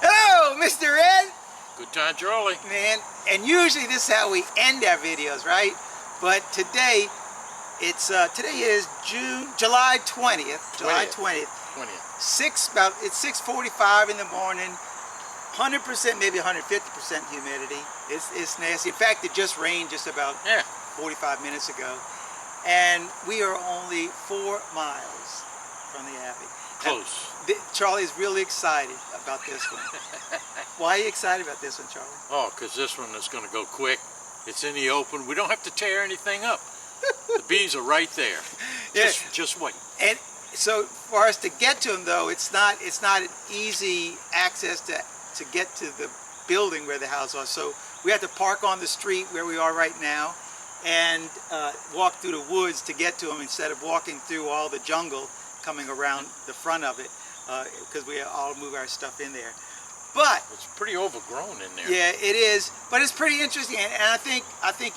Hello, Mr. Ed. Good time, Charlie. Man, and usually this is how we end our videos, right? But today, today is July 20th. July 20th. 20th. It's 6:45 in the morning. 100%, maybe 150% humidity. It's nasty. In fact, it just rained just about 45 minutes ago. And we are only 4 miles from the Abbey. Close. Charlie's really excited about this one. Why are you excited about this one, Charlie? Oh, because this one is going to go quick. It's in the open. We don't have to tear anything up. The bees are right there. Just wait. And so for us to get to them, though, it's not an easy access to get to the building where the house was. So we have to park on the street where we are right now and walk through the woods to get to them instead of walking through all the jungle coming around the front of it, because we all move our stuff in there. But it's pretty overgrown in there. Yeah, it is. But it's pretty interesting, and I think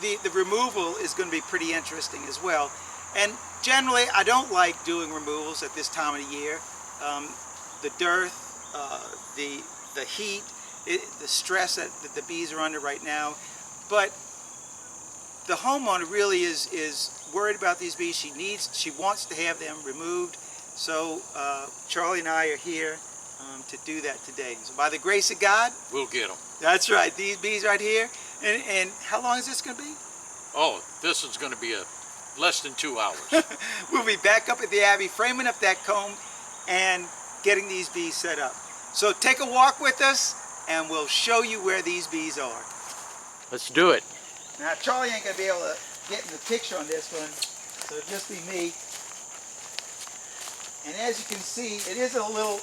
the removal is going to be pretty interesting as well. And generally, I don't like doing removals at this time of the year. The dearth, the heat, the stress that the bees are under right now. But the homeowner really is worried about these bees. She wants to have them removed. So Charlie and I are here to do that today. So by the grace of God, we'll get them. That's right. These bees right here. And how long is this going to be? Oh, this is going to be less than 2 hours. We'll be back up at the Abbey, framing up that comb and getting these bees set up. So take a walk with us, and we'll show you where these bees are. Let's do it. Now, Charlie ain't going to be able to get in the picture on this one, so it'll just be me. And as you can see, it is a little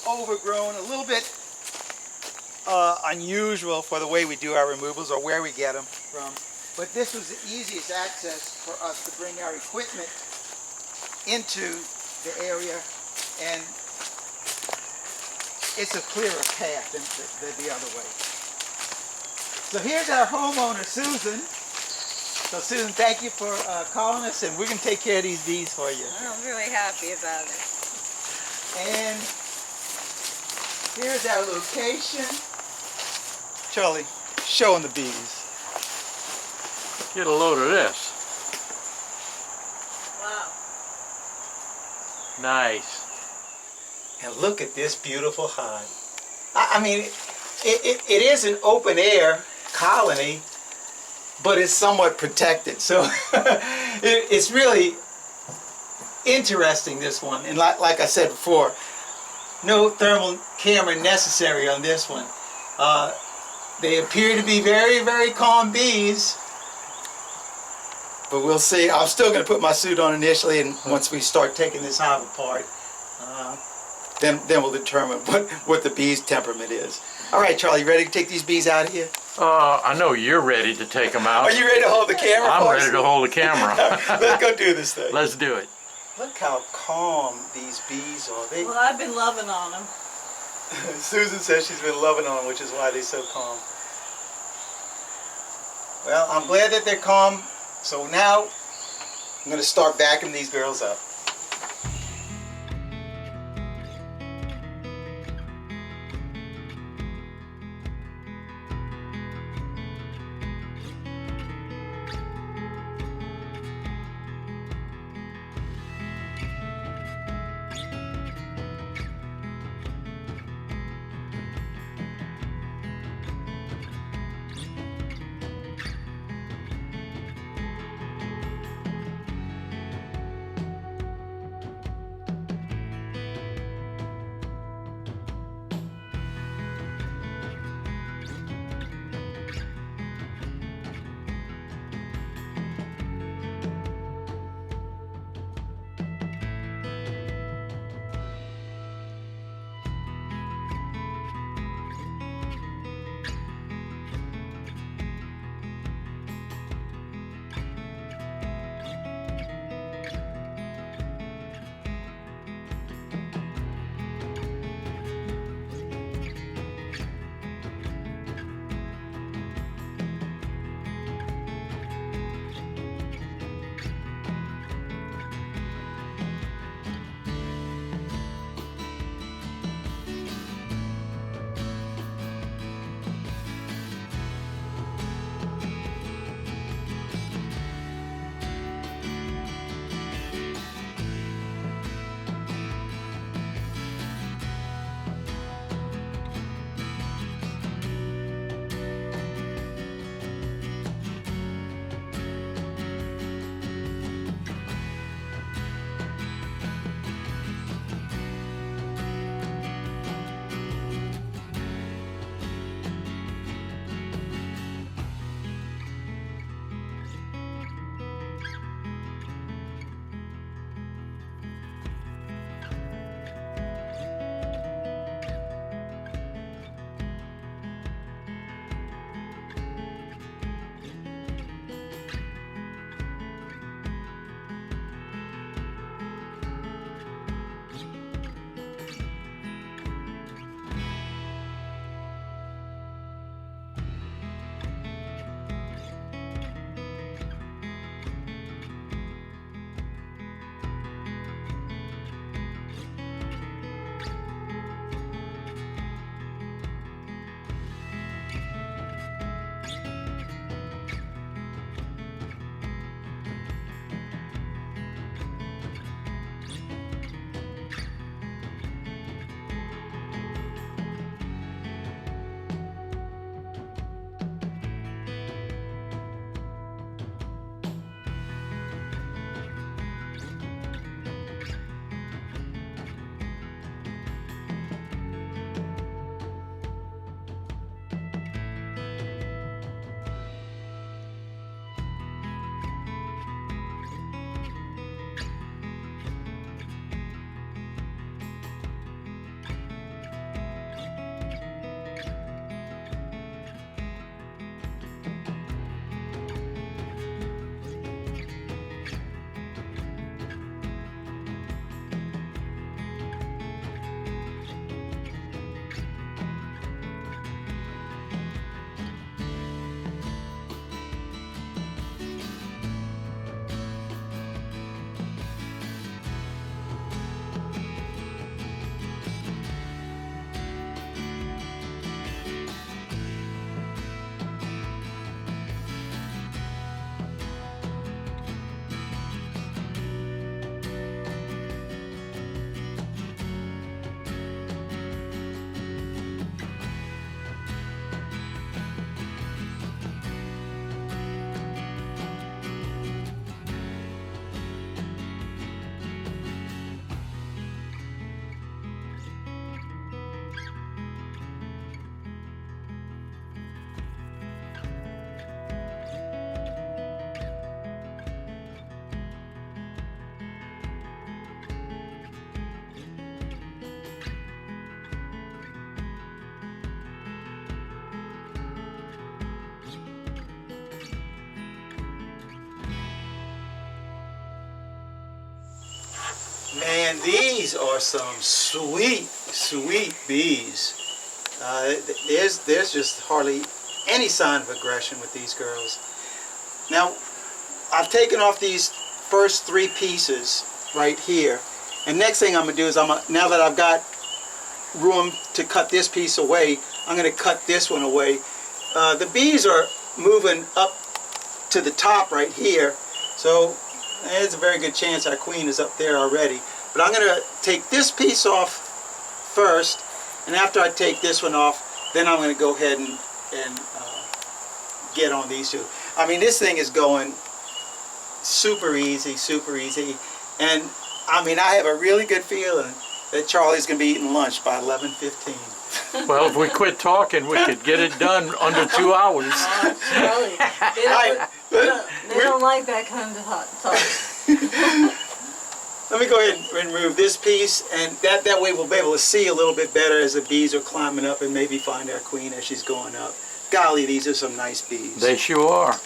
overgrown, a little bit unusual for the way we do our removals or where we get them from. But this was the easiest access for us to bring our equipment into the area, and it's a clearer path than the other way. So here's our homeowner, Susan. So Susan, thank you for calling us, and we're going to take care of these bees for you. I'm really happy about it. And here's our location. Charlie, show them the bees. Get a load of this. Wow. Nice. And look at this beautiful hive. I mean, it is an open air colony, but it's somewhat protected. So it's really interesting, this one. And like I said before, no thermal camera necessary on this one. They appear to be very, very calm bees. But we'll see. I'm still going to put my suit on initially, and once we start taking this hive apart, then we'll determine what the bee's temperament is. All right, Charlie, you ready to take these bees out of here? I know you're ready to take them out. Are you ready to hold the camera? I'm ready to hold the camera. Let's go do this thing. Let's do it. Look how calm these bees are. Well, I've been loving on them. Susan says she's been loving on them, which is why they're so calm. Well, I'm glad that they're calm. So now I'm going to start backing these girls up. And these are some sweet, sweet bees. There's just hardly any sign of aggression with these girls. Now, I've taken off these first 3 pieces right here. And next thing I'm going to do is, now that I've got room to cut this piece away, I'm going to cut this one away. The bees are moving up to the top right here, so there's a very good chance our queen is up there already. But I'm going to take this piece off first, and after I take this one off, then I'm going to go ahead and get on these 2. I mean, this thing is going super easy, and I mean, I have a really good feeling that Charlie's going to be eating lunch by 11:15. Well, if we quit talking, we could get it done under 2 hours. Charlie, they don't like that kind of hot talk. Let me go ahead and remove this piece, and that way we'll be able to see a little bit better as the bees are climbing up and maybe find our queen as she's going up. Golly, these are some nice bees. They sure are.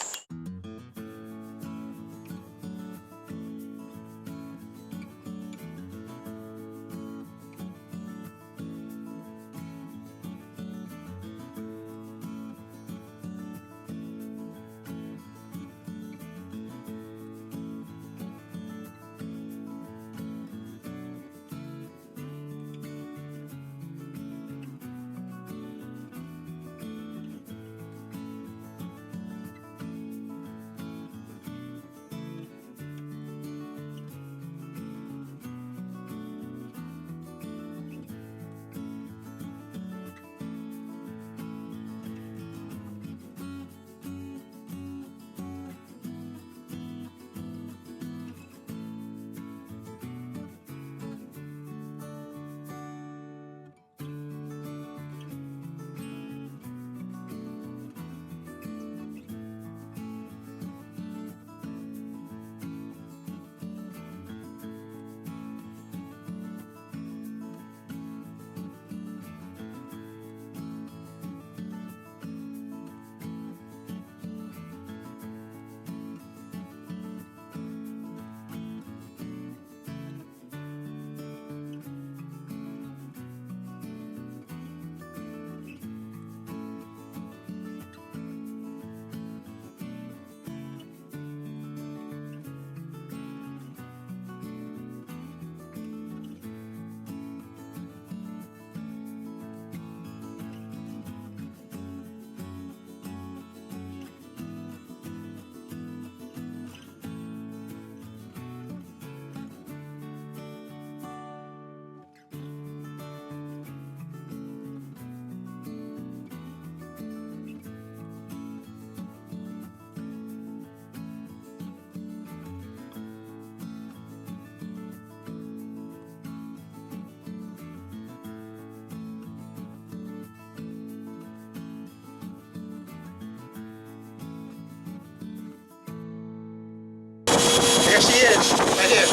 There she is, right here.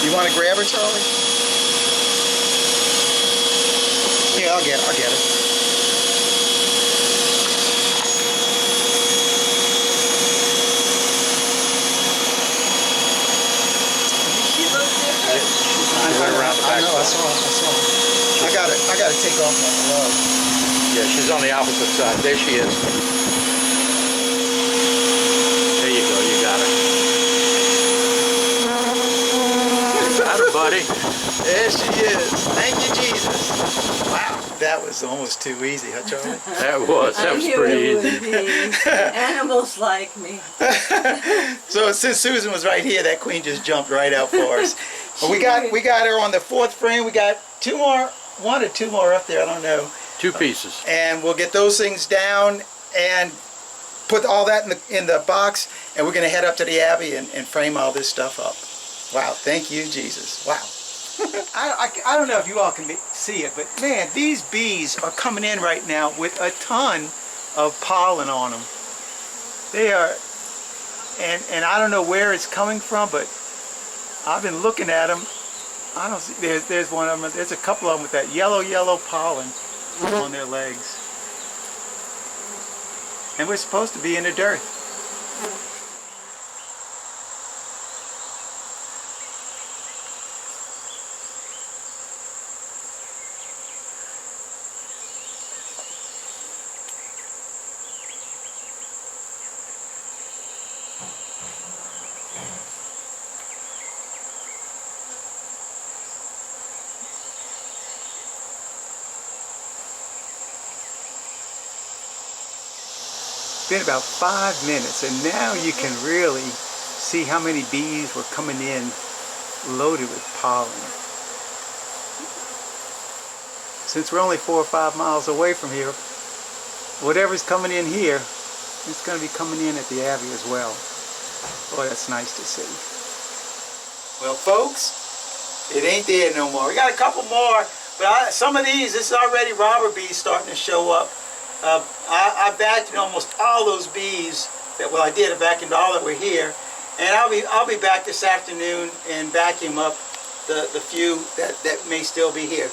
You want to grab her, Charlie? Yeah, I'll get her. I know, I saw. I gotta take off my glove. Yeah, she's on the opposite side. There she is. There you go, you got her. Got her, buddy. There she is. Thank you, Jesus. Wow, that was almost too easy, huh, Charlie? That was pretty easy. Animals like me. So since Susan was right here, that queen just jumped right out for us. But we got her on the 4th frame. We got 2 more, 1 or 2 more up there, I don't know. 2 pieces. And we'll get those things down and put all that in the box, and we're going to head up to the Abbey and frame all this stuff up. Wow, thank you, Jesus. Wow. I don't know if you all can see it, but man, these bees are coming in right now with a ton of pollen on them. They are, and I don't know where it's coming from, but I've been looking at them. I don't see, there's one of them, there's a couple of them with that yellow pollen on their legs. And we're supposed to be in the dirt. Been about 5 minutes, and now you can really see how many bees were coming in loaded with pollen. Since we're only 4 or 5 miles away from here, whatever's coming in here, it's going to be coming in at the Abbey as well. Boy, that's nice to see. Well, folks, it ain't there no more. We got a couple more, but some of these, this is already robber bees starting to show up. I vacuumed almost all those bees that, well, I did, I vacuumed all that were here, and I'll be back this afternoon and vacuum up the few that may still be here.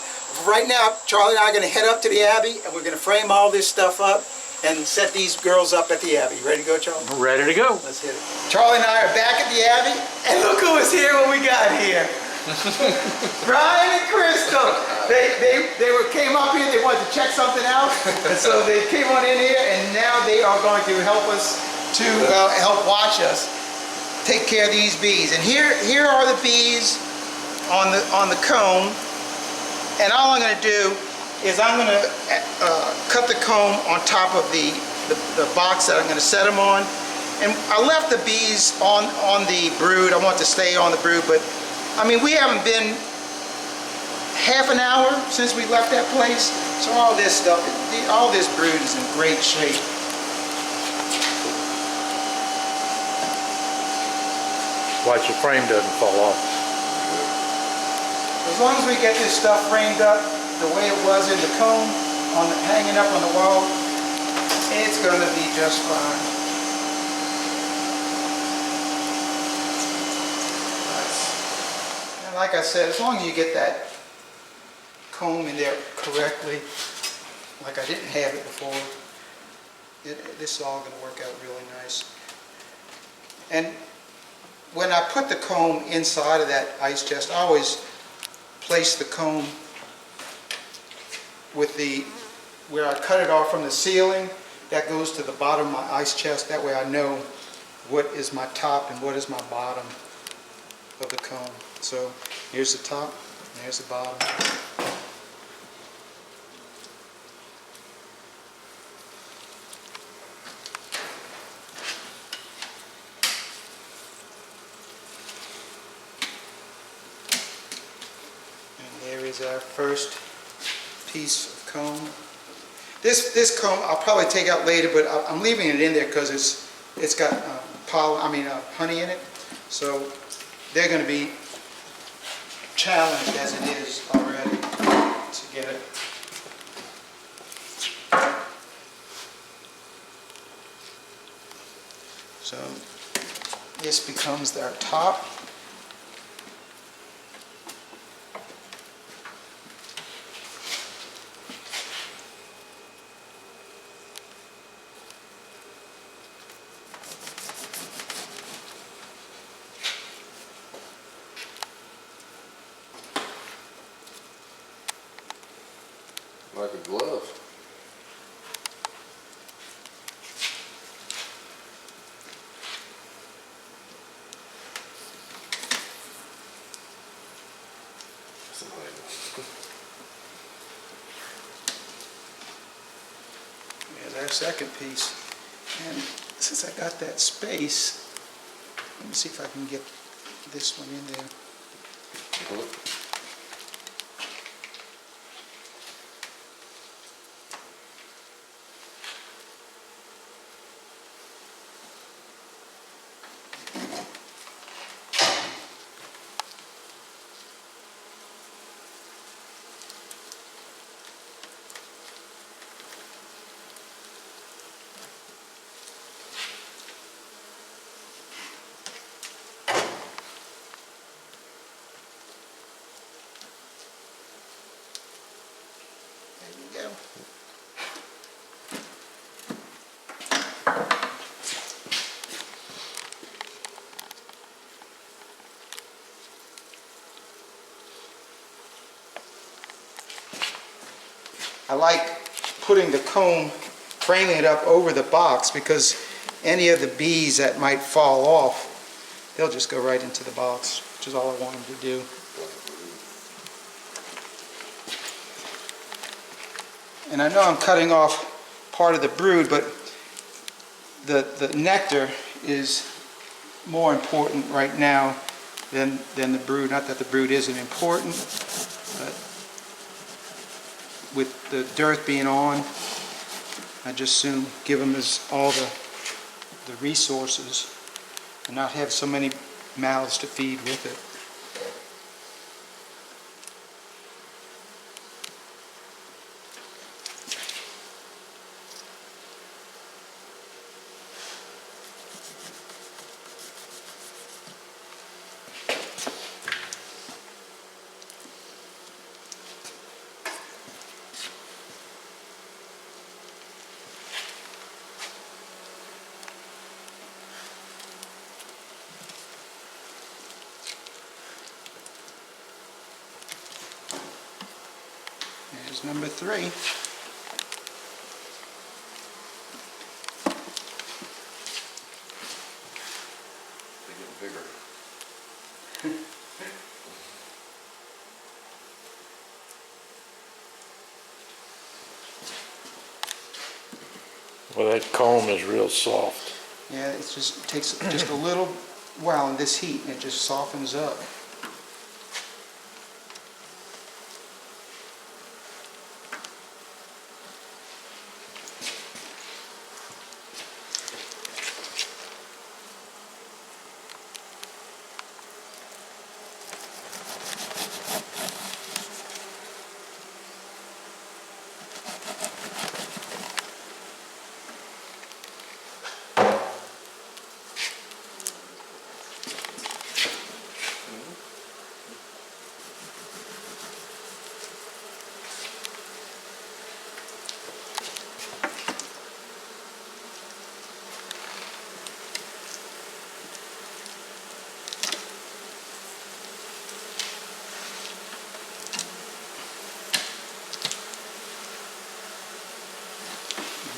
Right now, Charlie and I are going to head up to the Abbey, and we're going to frame all this stuff up and set these girls up at the Abbey. Ready to go, Charlie? We're ready to go. Let's hit it. Charlie and I are back at the Abbey, and look who is here when we got here. Brian and Crystal. They came up here, they wanted to check something out, and so they came on in here, and now they are going to help us to help watch us take care of these bees. And here are the bees on the comb, and all I'm going to do is I'm going to cut the comb on top of the box that I'm going to set them on. And I left the bees on the brood. I want to stay on the brood, but I mean, we haven't been half an hour since we left that place, so all this stuff, all this brood is in great shape. Watch your frame doesn't fall off. As long as we get this stuff framed up the way it was in the comb, hanging up on the wall, it's going to be just fine. Like I said, as long as you get that comb in there correctly, like I didn't have it before, this is all going to work out really nice. And when I put the comb inside of that ice chest, I always place the comb with where I cut it off from the ceiling, that goes to the bottom of my ice chest. That way I know what is my top and what is my bottom of the comb. So here's the top, and here's the bottom. And there is our first piece of comb. This comb I'll probably take out later, but I'm leaving it in there because it's got honey in it. So they're going to be challenged as it is already to get it. So this becomes our top. Like a glove. There's our second piece. And since I got that space, let me see if I can get this one in there. I like putting the comb, framing it up over the box, because any of the bees that might fall off, they'll just go right into the box, which is all I want them to do. And I know I'm cutting off part of the brood, but the nectar is more important right now than the brood. Not that the brood isn't important, but with the dearth being on, I just soon give them all the resources and not have so many mouths to feed with it. There's number 3. They're getting bigger. Well, that comb is real soft. Yeah, it just takes just a little while in this heat, and it just softens up.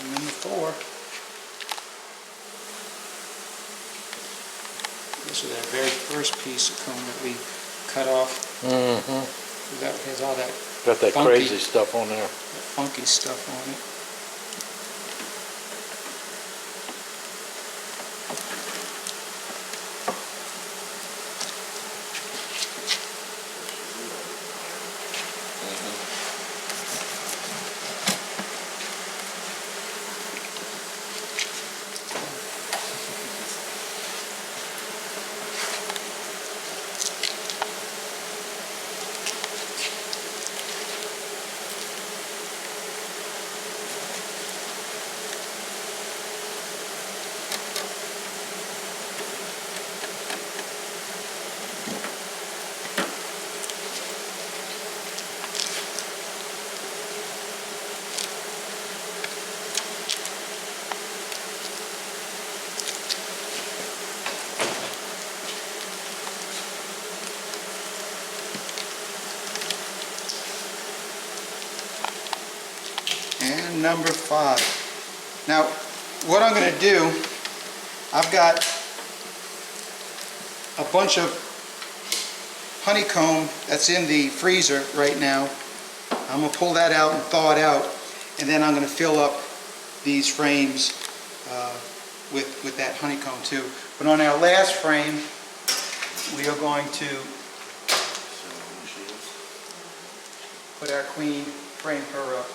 Number 4. This is that very first piece of comb that we cut off. Mm-hmm. That has all that Got that funky, crazy stuff on there. funky stuff on it. And number 5. Now, what I'm going to do, I've got a bunch of honeycomb that's in the freezer right now. I'm going to pull that out and thaw it out, and then I'm going to fill up these frames with that honeycomb too. But on our last frame, we are going to put our queen, frame her up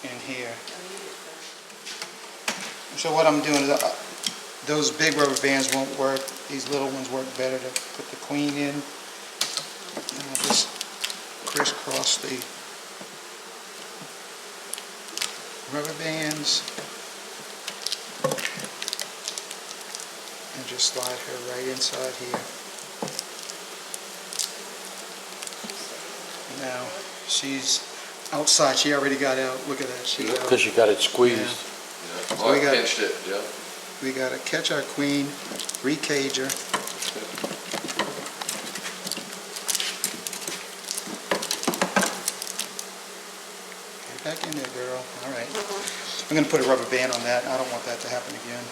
in here. So what I'm doing is, those big rubber bands won't work. These little ones work better to put the queen in. And I'll just crisscross the rubber bands and just slide her right inside here. Now she's outside. She already got out. Look at that. She's out. Because you got it squeezed. Yeah. Yeah. Well, we I got- pinched it, yeah. We got to catch our queen, recage her. I'm going to put a rubber band on that. I don't want that to happen again.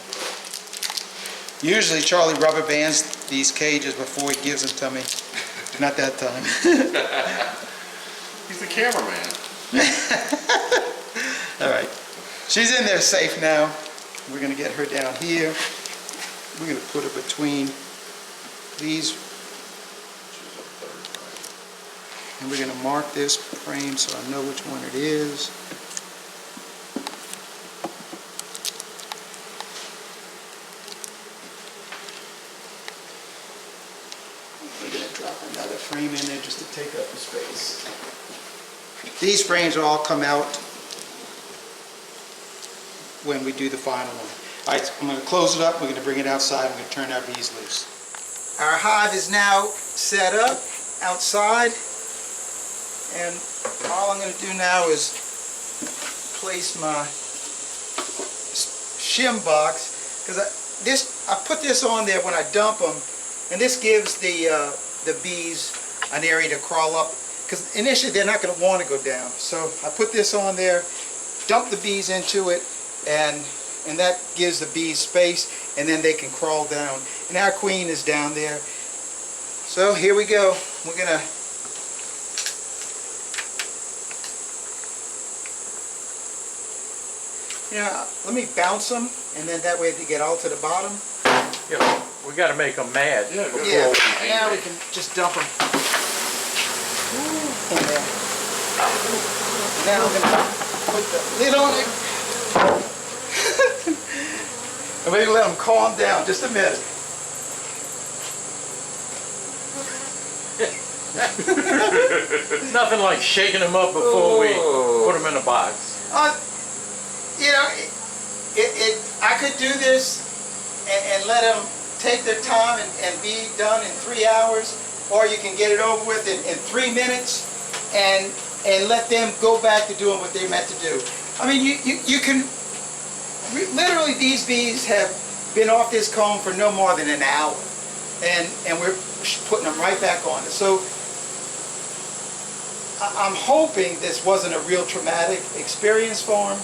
Usually Charlie rubber bands these cages before he gives them to me. Not that time. He's the cameraman. All right. She's in there safe now. We're going to get her down here. We're going to put her between these. And we're going to mark this frame so I know which one it is. We're going to drop another frame in there just to take up the space. These frames will all come out when we do the final one. All right, so I'm going to close it up. We're going to bring it outside. I'm going to turn our bees loose. Our hive is now set up outside. And all I'm going to do now is place my shim box, because I put this on there when I dump them, and this gives the bees an area to crawl up, because initially they're not going to want to go down. So I put this on there, dump the bees into it, and that gives the bees space, and then they can crawl down. And our queen is down there. So here we go. We're going to let me bounce them, and then that way they get all to the bottom. Yeah, we got to make them mad. Yeah, before Yeah, we- now we can just dump them in there. Now I'm going to put the lid on it. And maybe let them calm down just a minute. Nothing like shaking them up before we put them in a box. You know, I could do this and let them take their time and be done in 3 hours, or you can get it over with in 3 minutes and let them go back to doing what they meant to do. I mean, you can, literally these bees have been off this comb for no more than an hour, and we're putting them right back on it. So I'm hoping this wasn't a real traumatic experience for them.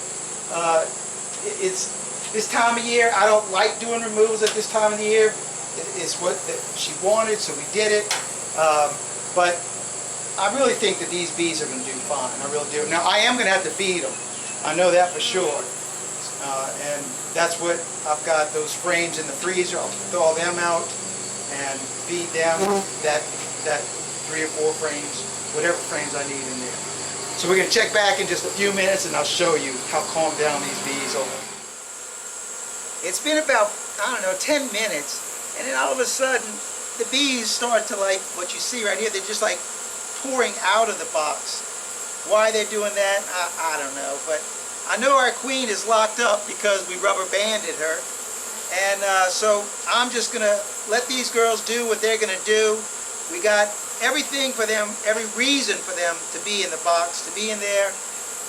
It's this time of year. I don't like doing removals at this time of the year. It's what she wanted, so we did it. But I really think that these bees are going to do fine. I really do. Now, I am going to have to feed them. I know that for sure. And that's what I've got, those frames in the freezer. I'll thaw them out and feed them that 3 or 4 frames, whatever frames I need in there. So we're going to check back in just a few minutes, and I'll show you how calmed down these bees are. It's been about, I don't know, 10 minutes, and then all of a sudden, the bees start to, like what you see right here, they're just like pouring out of the box. Why they're doing that, I don't know, but I know our queen is locked up because we rubber banded her, and so I'm just going to let these girls do what they're going to do. We got everything for them, every reason for them to be in the box, to be in there.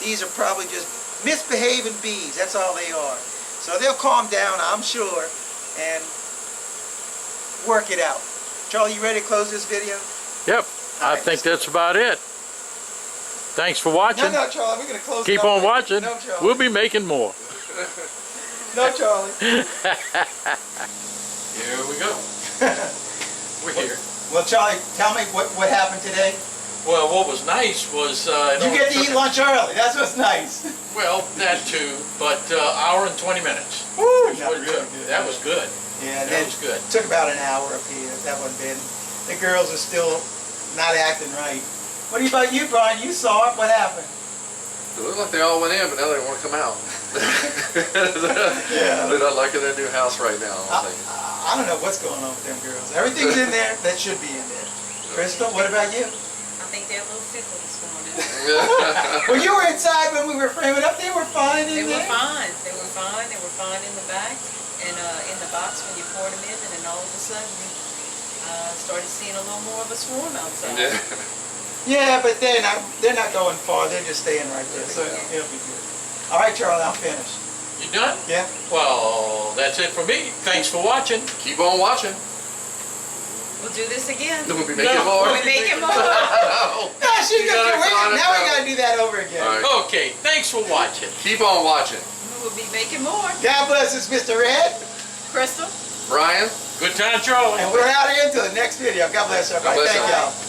These are probably just misbehaving bees, that's all they are. So they'll calm down, I'm sure, and work it out. Charlie, you ready to close this video? Yep, I think that's about it. Thanks for watching. No, Charlie, we're going to close it Keep up on later. watching. No, Charlie. We'll be making more. No, Charlie. Here we go. We're here. Well, Charlie, tell me what happened today. Well, what was nice was... You get to eat lunch early. That's what's nice. Well, that too, but hour and 20 minutes. Woo, What it took. That was good. Yeah, That was good. Took about an hour up here. That wasn't bad. The girls are still not acting right. What about you, Brian? You saw it. What happened? It looked like they all went in, but now they don't want to come out. Yeah. They're not liking their new house right now, I think. I don't know what's going on with them girls. Everything's in there that should be in there. Crystal, what about you? I think they're a little fickle this morning. Well, you were inside when we were framing up. They were fine in They there. were fine. They were fine. They were fine in the back and in the box when you poured them in, and then all of a sudden started seeing a little more of a swarm outside. Yeah. Yeah, but they're not going far. They're just staying right there. So it'll be good. All right, Charlie, I'm finished. You done? Yeah. Well, that's it for me. Thanks for watching. Keep on watching. We'll do this again. Then we'll be making more. We'll be making more. Oh. No, she You gotta now we climb it got down. to do that over again. All right. Okay, thanks for watching. Keep on watching. we'll be making more. God bless us, Mr. Red. Crystal? Brian? Good time, Charlie. And we're out here until the next video. God bless everybody. God bless Thank y'all. y'all.